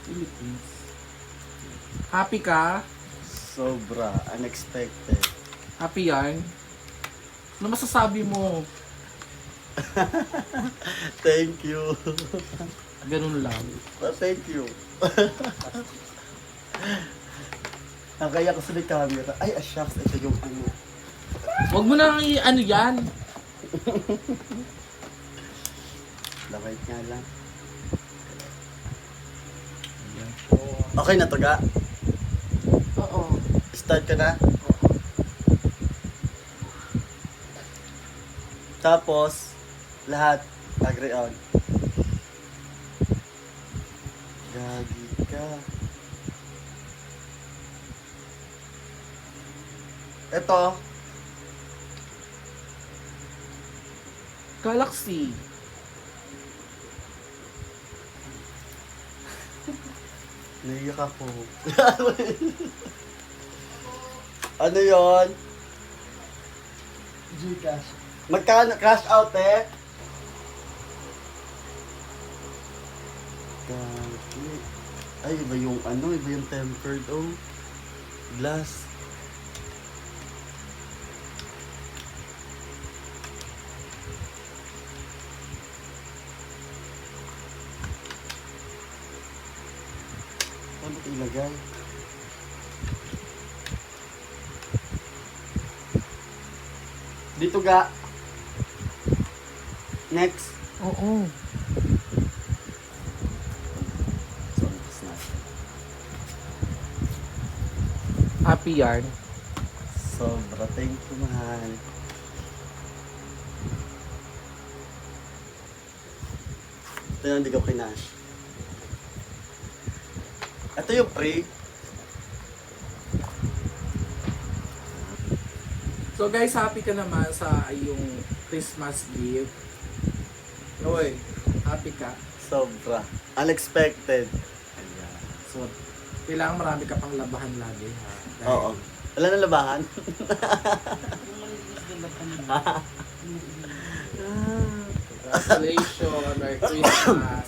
Philippines. Happy ka? Sobra. Unexpected. Happy yan? Ano masasabi mo? Thank you. Ganun lang. Thank you. Nakaya ko sa may camera. Ay, shucks. Ito yung ano. Huwag mo nang ano yan. Lakay nga lang. Okay na to, ga? Oo. Start ka na? Tapos, lahat, agree on. Gagi ka. Ito, Galaxy. naiyak ako. Ano yon? Gcash. Magkano cash out eh? Gagi. Ay, iba yung ano, iba yung tempered, oh. Glass. Saan ba ito ilagay? Dito ga. Next. Oo. Sorry, it's not. Happy yan. Sobra. Thank you, mahal. Ito yung hindi ko kinash. Ito yung pre. So guys, happy ka naman sa iyong Christmas gift. Oy, happy ka. Sobra. Unexpected. Ayan. So, kailangan marami ka pang labahan lagi ha. Dahil Oo. Wala na labahan. Congratulations, Merry Christmas.